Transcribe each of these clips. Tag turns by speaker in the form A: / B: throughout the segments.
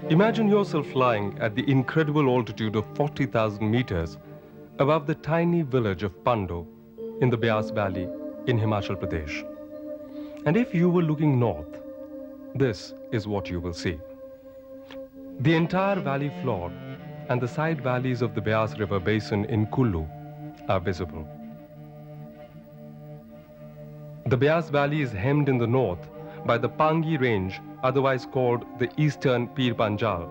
A: Imagine yourself flying at the incredible altitude of 40,000 meters above the tiny village of Pando in the Beas Valley in Himachal Pradesh. And if you were looking north, this is what you will see. The entire valley floor and the side valleys of the Beas River basin in Kulu are visible. The Beas Valley is hemmed in the north by the Pangi Range, otherwise called the Eastern Pir Panjal,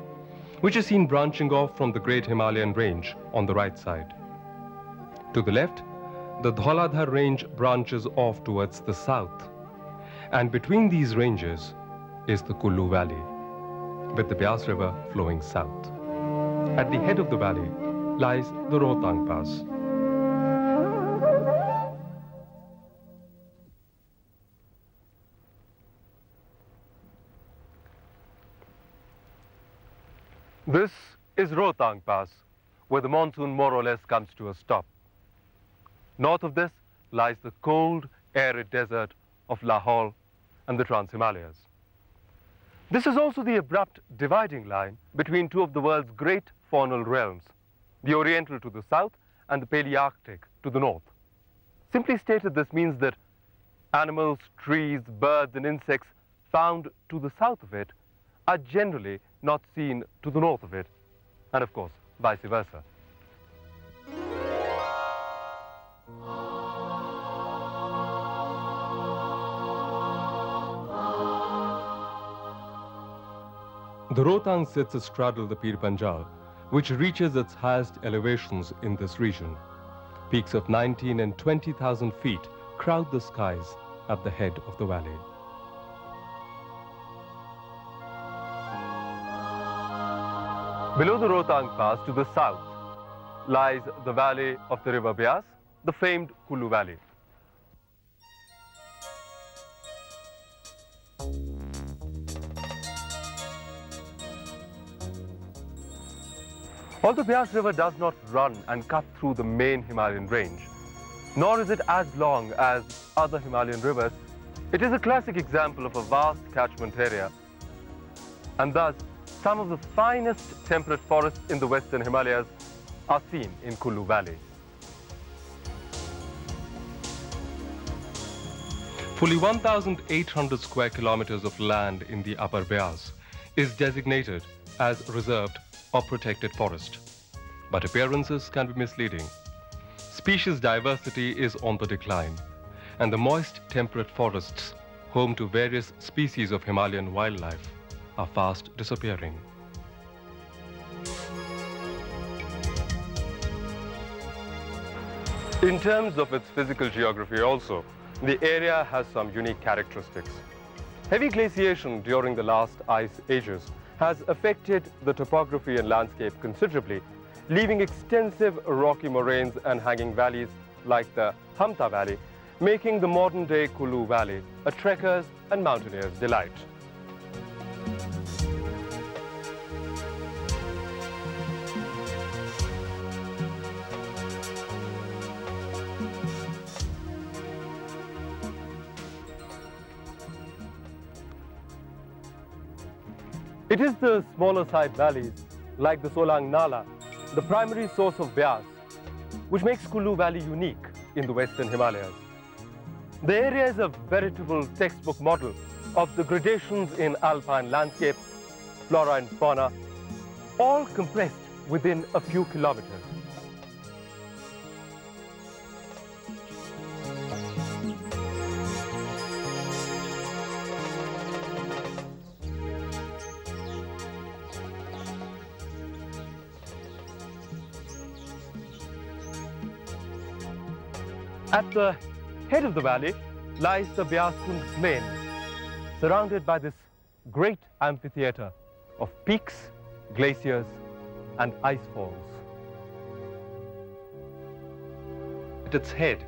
A: which is seen branching off from the Great Himalayan Range on the right side. To the left, the Dhauladhar Range branches off towards the south, and between these ranges is the Kulu Valley, with the Beas River flowing south. At the head of the valley lies the Rohtang Pass. This is Rohtang Pass, where the monsoon more or less comes to a stop. North of this lies the cold, arid desert of Lahaul and the Trans-Himalayas. This is also the abrupt dividing line between two of the world's great faunal realms, the Oriental to the south and the Palearctic to the north. Simply stated, this means that animals, trees, birds and insects found to the south of it are generally not seen to the north of it, and of course, vice versa. The Rohtang sits astraddle the Pir Panjal, which reaches its highest elevations in this region. Peaks of 19 and 20,000 feet crowd the skies at the head of the valley. Below the Rohtang Pass to the south lies the valley of the river Beas, the famed Kulu Valley. Although Beas River does not run and cut through the main Himalayan range, nor is it as long as other Himalayan rivers, it is a classic example of a vast catchment area, and thus some of the finest temperate forests in the western Himalayas are seen in Kulu Valley. Fully 1,800 square kilometers of land in the upper Beas is designated as reserved or protected forest. But appearances can be misleading. Species diversity is on the decline, and the moist temperate forests, home to various species of Himalayan wildlife, are fast disappearing. In terms of its physical geography also, the area has some unique characteristics. Heavy glaciation during the last ice ages has affected the topography and landscape considerably, leaving extensive rocky moraines and hanging valleys like the Hamta Valley, making the modern-day Kulu Valley a trekker's and mountaineer's delight. It is the smaller side valleys, like the Solang Nala, the primary source of Beas, which makes Kulu Valley unique in the western Himalayas. The area is a veritable textbook model of the gradations in alpine landscape, flora and fauna, all compressed within a few kilometers. At the head of the valley lies the Beas Plain, surrounded by this great amphitheater of peaks, glaciers, and ice falls. At its head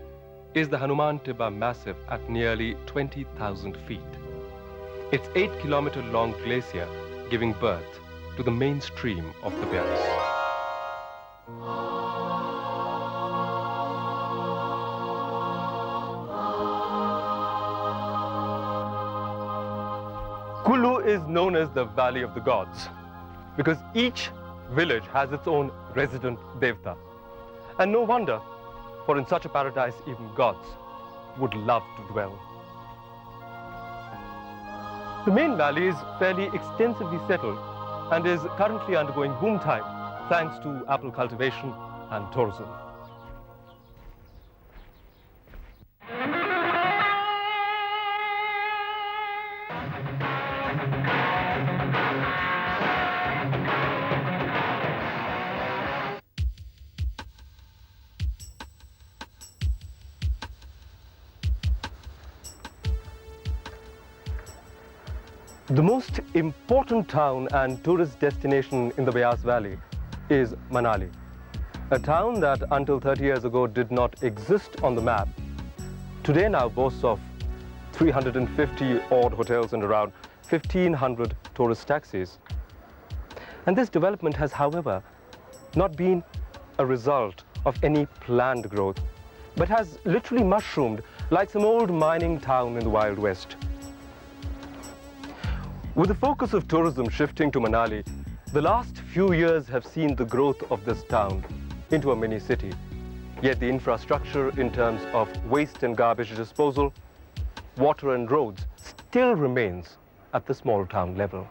A: is the Hanuman Tibba Massif at nearly 20,000 feet. It's 8-kilometer-long glacier giving birth to the main stream of the Beas. Kulu is known as the Valley of the Gods because each village has its own resident devta. And no wonder, for in such a paradise even gods would love to dwell. The main valley is fairly extensively settled and is currently undergoing boom time thanks to apple cultivation and tourism. The most important town and tourist destination in the Beas Valley is Manali, a town that until 30 years ago did not exist on the map. Today now boasts of 350 odd hotels and around 1,500 tourist taxis. And this development has, however, not been a result of any planned growth, but has literally mushroomed like some old mining town in the Wild West. With the focus of tourism shifting to Manali, the last few years have seen the growth of this town into a mini city. Yet the infrastructure in terms of waste and garbage disposal, water and roads still remains at the small town level.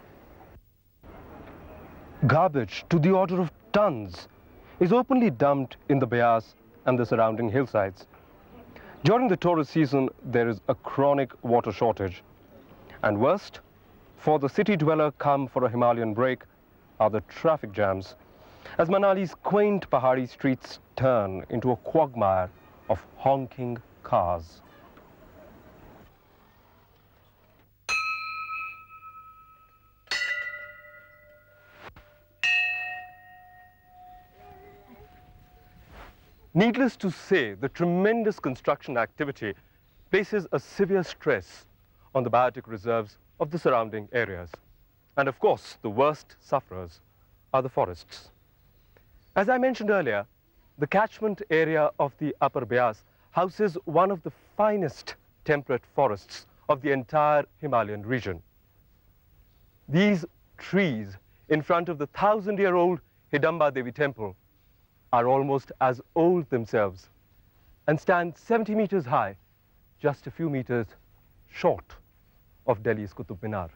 A: Garbage to the order of tons is openly dumped in the Beas and the surrounding hillsides. During the tourist season, there is a chronic water shortage. And worst, for the city dweller come for a Himalayan break are the traffic jams, as Manali's quaint Pahari streets turn into a quagmire of honking cars. Needless to say, the tremendous construction activity places a severe stress on the biotic reserves of the surrounding areas. And of course, the worst sufferers are the forests. As I mentioned earlier, the catchment area of the Upper Beas houses one of the finest temperate forests of the entire Himalayan region. These trees in front of the 1,000-year-old Hidamba Devi temple are almost as old themselves and stand 70 meters high, just a few meters short of Delhi's Qutub Minar.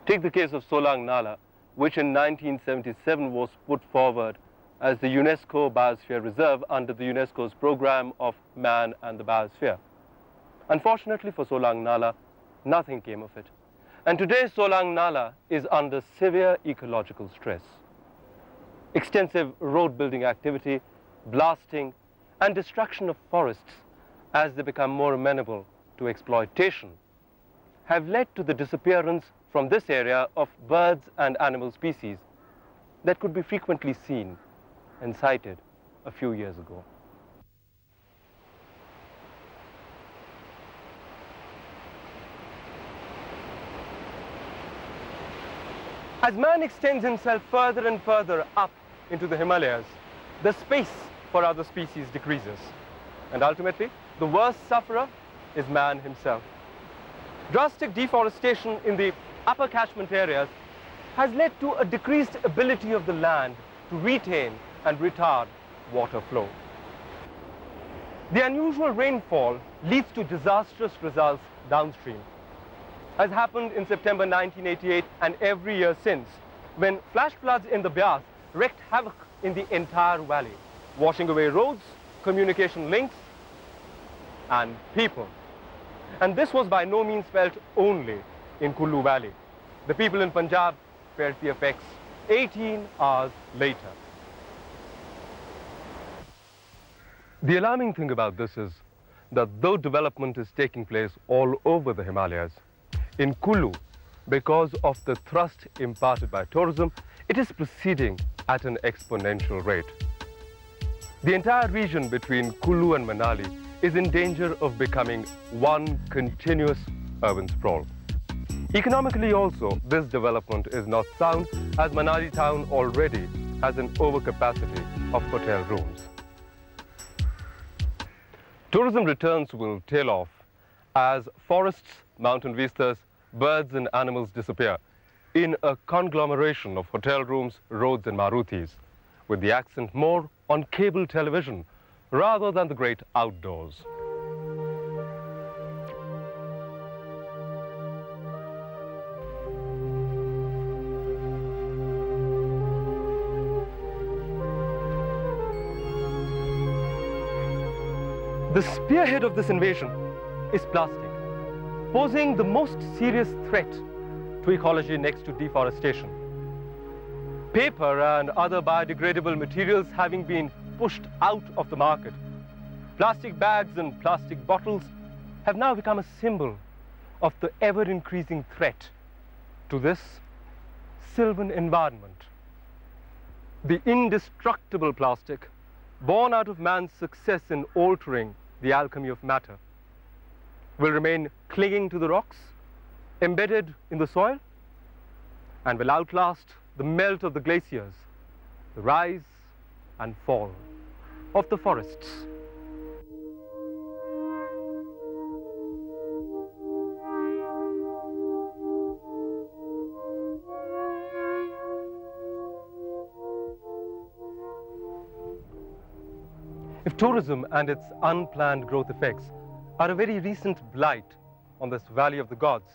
A: Take the case of Solang Nala, which in 1977 was put forward as the UNESCO Biosphere Reserve under the UNESCO's program of Man and the Biosphere. Unfortunately for Solang Nala, nothing came of it. And today Solang Nala is under severe ecological stress. Extensive road building activity, blasting, and destruction of forests as they become more amenable to exploitation have led to the disappearance from this area of birds and animal species that could be frequently seen and sighted a few years ago. As man extends himself further and further up into the Himalayas, the space for other species decreases. And ultimately, the worst sufferer is man himself. Drastic deforestation in the upper catchment areas has led to a decreased ability of the land to retain and retard water flow. The unusual rainfall leads to disastrous results downstream, as happened in September 1988 and every year since, when flash floods in the Beas wreaked havoc in the entire valley, washing away roads, communication links, and people. And this was by no means felt only in Kulu Valley. The people in Punjab fared the effects 18 hours later. The alarming thing about this is that though development is taking place all over the Himalayas, in Kulu, because of the thrust imparted by tourism, it is proceeding at an exponential rate. The entire region between Kulu and Manali is in danger of becoming one continuous urban sprawl. Economically also, this development is not sound, as Manali town already has an overcapacity of hotel rooms. Tourism returns will tail off as forests, mountain vistas, birds and animals disappear in a conglomeration of hotel rooms, roads and Marutis, with the accent more on cable television rather than the great outdoors. The spearhead of this invasion is plastic, posing the most serious threat to ecology next to deforestation. Paper and other biodegradable materials having been pushed out of the market, plastic bags and plastic bottles have now become a symbol of the ever-increasing threat to this sylvan environment. The indestructible plastic, born out of man's success in altering the alchemy of matter, will remain clinging to the rocks, embedded in the soil, and will outlast the melt of the glaciers, the rise and fall of the forests. If tourism and its unplanned growth effects are a very recent blight on this Valley of the Gods,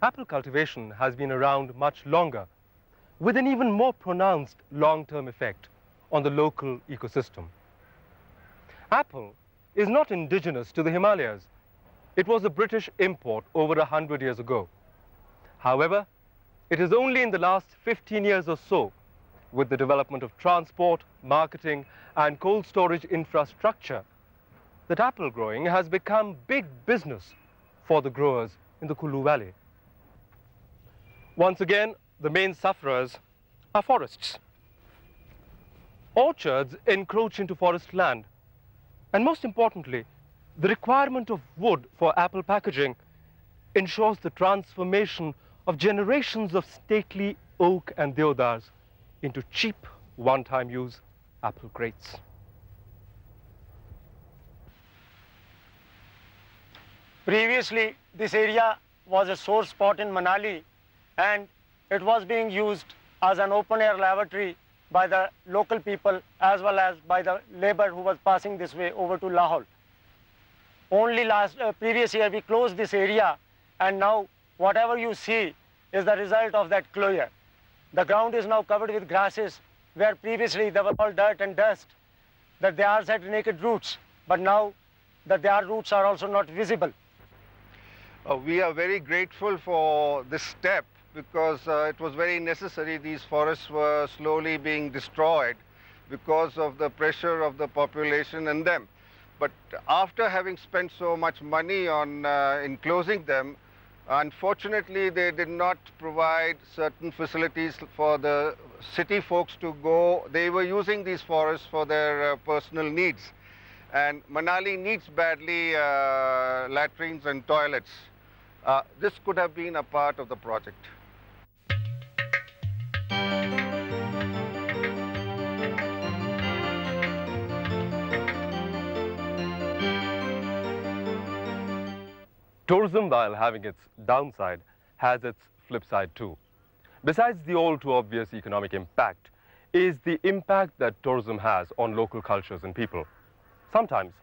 A: apple cultivation has been around much longer, with an even more pronounced long-term effect on the local ecosystem. Apple is not indigenous to the Himalayas. It was a British import over 100 years ago. However, it is only in the last 15 years or so, with the development of transport, marketing, and cold storage infrastructure, that apple growing has become big business for the growers in the Kulu Valley. Once again, the main sufferers are forests. Orchards encroach into forest land, and most importantly, the requirement of wood for apple packaging ensures the transformation of generations of stately oak and deodars into cheap, one-time use apple crates.
B: Previously, this area was a sore spot in Manali, and it was being used as an open-air lavatory by the local people as well as by the labor who was passing this way over to Lahore. Only previous year we closed this area, and now whatever you see is the result of that closure. The ground is now covered with grasses, where previously there were all dirt and dust, that they are set naked roots, but now that their roots are also not visible.
C: We are very grateful for this step because it was very necessary. These forests were slowly being destroyed because of the pressure of the population and them. But after having spent so much money on enclosing them, unfortunately they did not provide certain facilities for the city folks to go. They were using these forests for their personal needs. And Manali needs badly latrines and toilets. This could have been a part of the project.
A: Tourism, while having its downside, has its flip side too. Besides the all too obvious economic impact, is the impact that tourism has on local cultures and people. Sometimes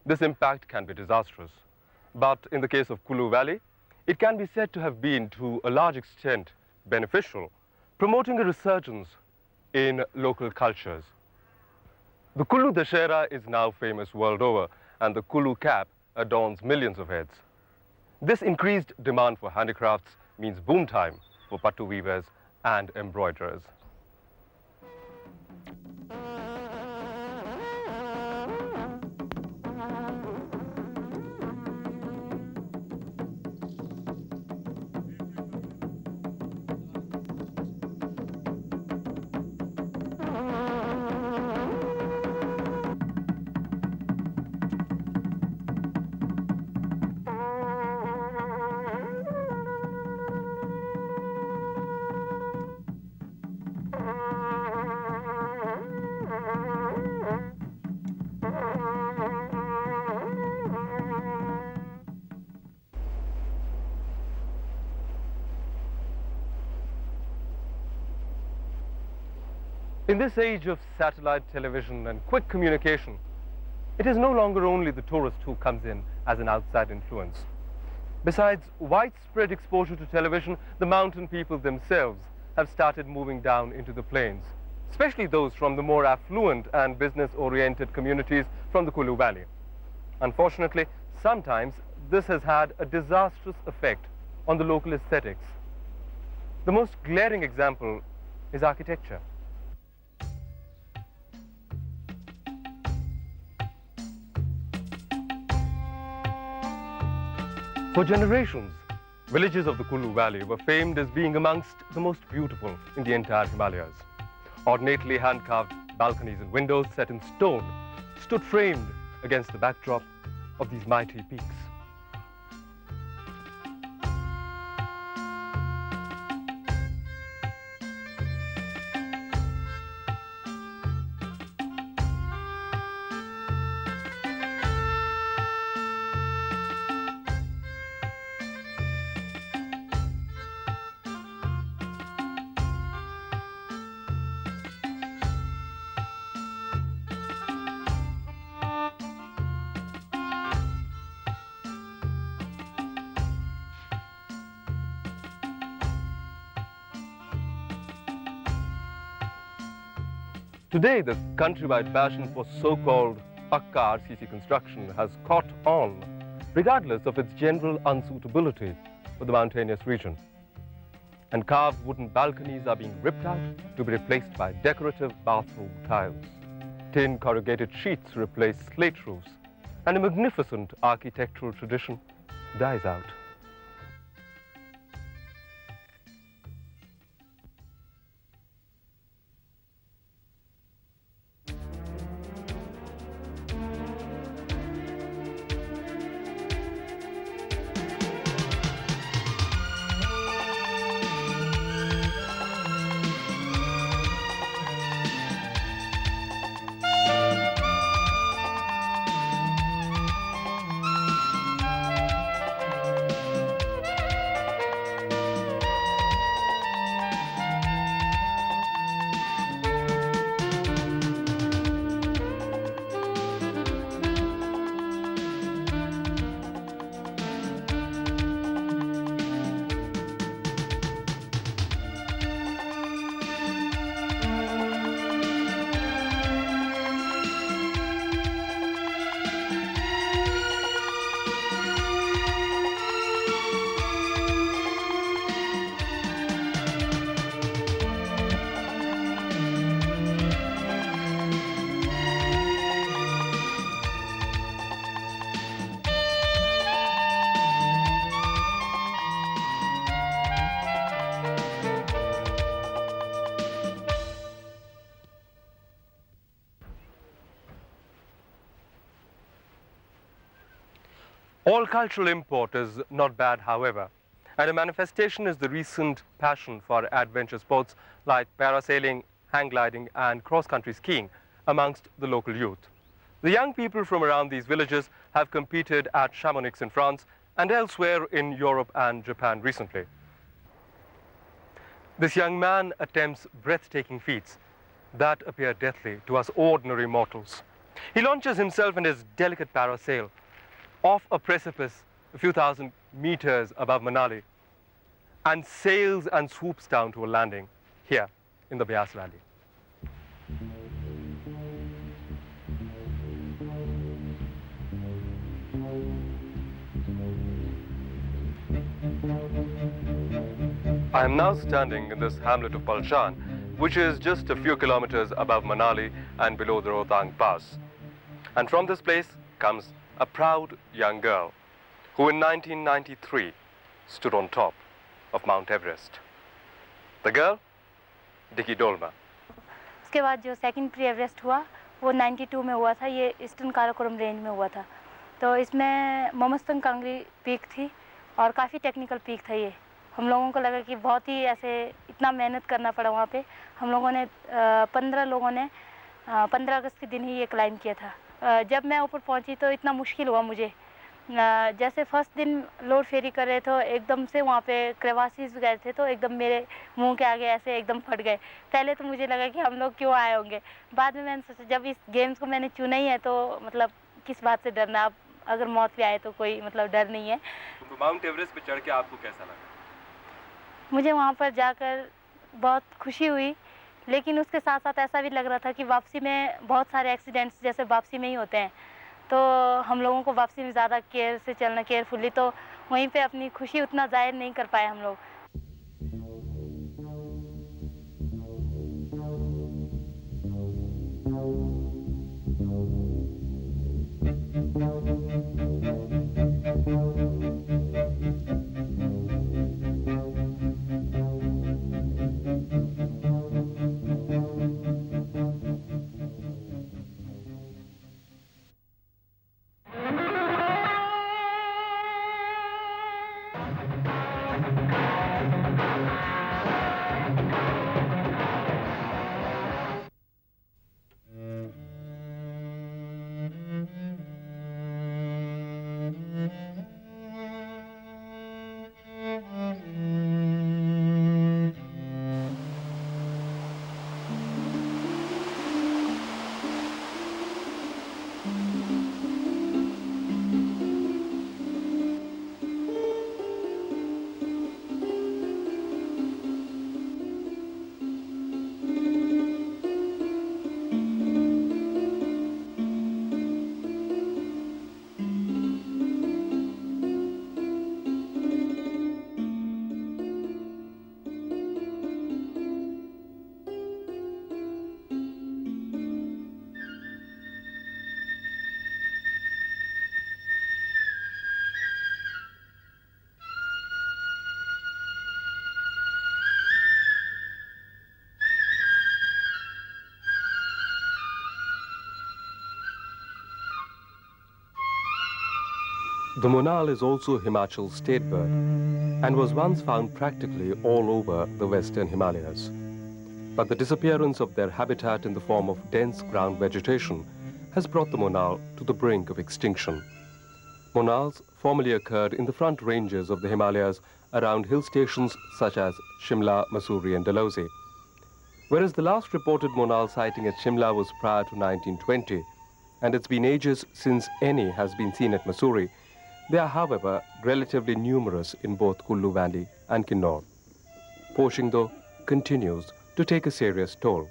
A: this impact can be disastrous, but in the case of Kulu Valley, it can be said to have been to a large extent beneficial, promoting a resurgence in local cultures. The Kulu Dashera is now famous world over, and the Kulu cap adorns millions of heads. This increased demand for handicrafts means boom time for pattu weavers and embroiderers. In this age of satellite television and quick communication, it is no longer only the tourist who comes in as an outside influence. Besides widespread exposure to television, the mountain people themselves have started moving down into the plains, especially those from the more affluent and business-oriented communities from the Kulu Valley. Unfortunately, sometimes this has had a disastrous effect on the local aesthetics. The most glaring example is architecture. For generations, villages of the Kulu Valley were famed as being amongst the most beautiful in the entire Himalayas. Ornately hand-carved balconies and windows set in stone stood framed against the backdrop of these mighty peaks. Today, the countrywide passion for so-called Pakka RCC construction has caught on, regardless of its general unsuitability for the mountainous region. And carved wooden balconies are being ripped out to be replaced by decorative bathroom tiles. Tin corrugated sheets replace slate roofs, and a magnificent architectural tradition dies out. All cultural import is not bad, however, and a manifestation is the recent passion for adventure sports like parasailing, hang gliding, and cross-country skiing amongst the local youth. The young people from around these villages have competed at Chamonix in France and elsewhere in Europe and Japan recently. This young man attempts breathtaking feats that appear deathly to us ordinary mortals. He launches himself and his delicate parasail off a precipice a few thousand meters above Manali and sails and swoops down to a landing here in the Beas Valley. I am now standing in this hamlet of Palchan, which is just a few kilometers above Manali and below the Rohtang Pass. And from this place comes a proud young girl who in 1993 stood on top of Mount Everest. The girl, Dicky Dolma.
D: उसके बाद जो second pre Everest हुआ वो 92 में हुआ था, ये eastern Karakoram range में हुआ था। तो इसमें मोमस्तंग कांगरी पीक थी और काफ़ी टेक्निकल पीक था ये। हम लोगों को लगा कि बहुत ही ऐसे इतना मेहनत करना पड़ा वहाँ पे। हम लोगों ने 15 लोगों ने 15 अगस्त के दिन ही ये क्लाइंब किया था। जब मैं ऊपर पहुँची तो इतना मुश्किल हुआ मुझे, जैसे फर्स्ट दिन लोड फेरी कर रहे थे एकदम से वहाँ पे क्रेवासीज गए थे तो एकदम मेरे मुंह के आगे ऐसे एकदम फट गए। पहले तो मुझे लगा कि हम लोग क्यों आए होंगे, बाद में मैंने सोचा जब इस गेम्स को मैंने चुना ही है तो मतलब किस बात से डरना, अब अगर मौत भी आए तो कोई मतलब डर नहीं है।
E: माउंट एवरेस्ट पे चढ़ के आपको कैसा लगा?
D: मुझे वहाँ पर जाकर बहुत खुशी हुई, लेकिन उसके साथ साथ ऐसा भी लग रहा था कि वापसी में बहुत सारे एक्सीडेंट्स जैसे वापसी में ही होते हैं, तो हम लोगों को वापसी में ज़्यादा केयर से चलना, केयरफुली, तो वहीं पे अपनी खुशी उतना जाहिर नहीं कर पाए हम लोग।
A: The monal is also Himachal's state bird and was once found practically all over the western Himalayas. But the disappearance of their habitat in the form of dense ground vegetation has brought the monal to the brink of extinction. Monals formerly occurred in the front ranges of the Himalayas around hill stations such as Shimla, Mussoorie and Dalhousie. Whereas the last reported monal sighting at Shimla was prior to 1920, and it's been ages since any has been seen at Mussoorie, they are, however, relatively numerous in both Kulu Valley and Kinnaur. Poaching, though, continues to take a serious toll.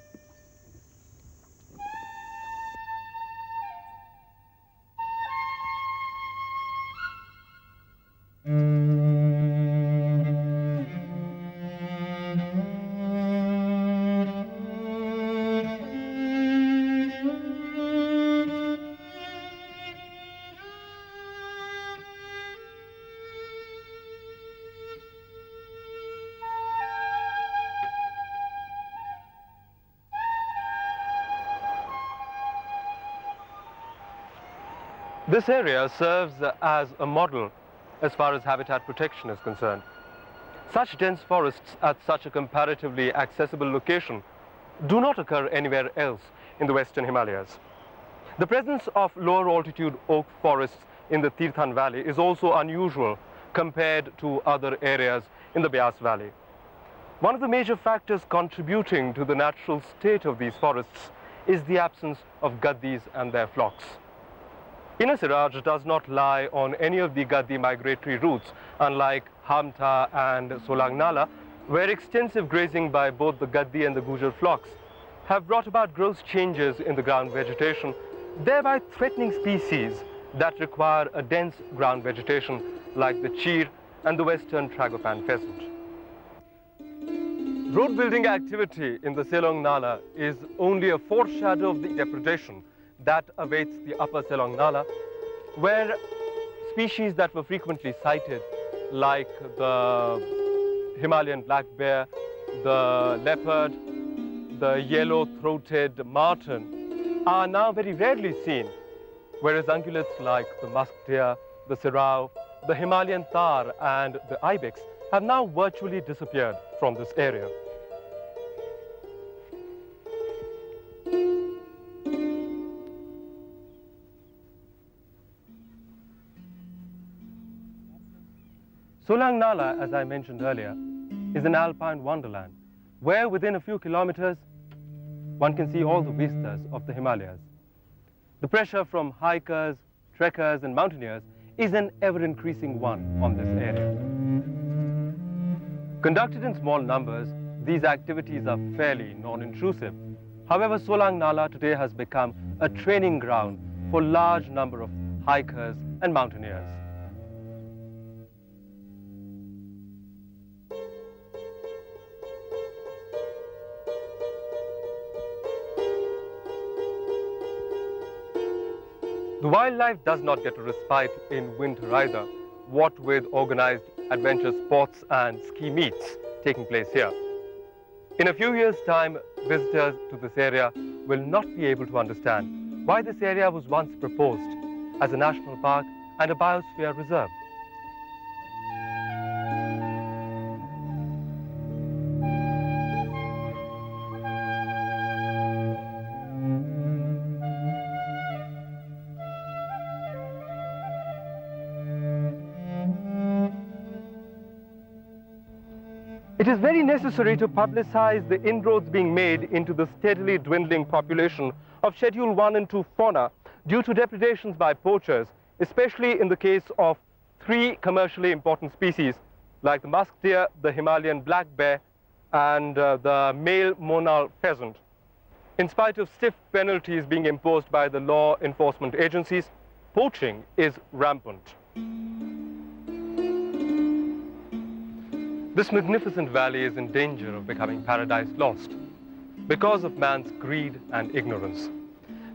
A: This area serves as a model as far as habitat protection is concerned. Such dense forests at such a comparatively accessible location do not occur anywhere else in the western Himalayas. The presence of lower altitude oak forests in the Tirthan Valley is also unusual compared to other areas in the Beas Valley. One of the major factors contributing to the natural state of these forests is the absence of gaddis and their flocks. Inner Siraj does not lie on any of the Gaddi migratory routes, unlike Hamta and Solang Nala, where extensive grazing by both the Gaddi and the Gujar flocks have brought about gross changes in the ground vegetation, thereby threatening species that require a dense ground vegetation like the cheer and the western Tragopan pheasant. Road building activity in the Selong Nala is only a foreshadow of the depredation that awaits the upper Selong Nala, where species that were frequently sighted, like the Himalayan black bear, the leopard, the yellow-throated marten, are now very rarely seen, whereas ungulates like the musk deer, the sirao, the Himalayan tar and the ibex have now virtually disappeared from this area. Solang Nala, as I mentioned earlier, is an Alpine Wonderland, where within a few kilometers, one can see all the vistas of the Himalayas. The pressure from hikers, trekkers, and mountaineers is an ever-increasing one on this area. Conducted in small numbers, these activities are fairly non-intrusive. However, Solang Nala today has become a training ground for a large number of hikers and mountaineers. The wildlife does not get a respite in winter either, what with organized adventure sports and ski meets taking place here. In a few years' time, visitors to this area will not be able to understand why this area was once proposed as a national park and a biosphere reserve. It is very necessary to publicize the inroads being made into the steadily dwindling population of Schedule 1 and 2 fauna due to depredations by poachers, especially in the case of 3 commercially important species like the musk deer, the Himalayan black bear, and the male monal pheasant. In spite of stiff penalties being imposed by the law enforcement agencies, poaching is rampant. This magnificent valley is in danger of becoming paradise lost because of man's greed and ignorance.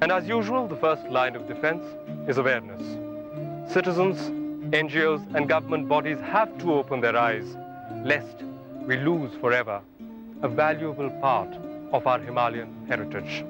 A: And as usual, the first line of defense is awareness. Citizens, NGOs, and government bodies have to open their eyes, lest we lose forever a valuable part of our Himalayan heritage.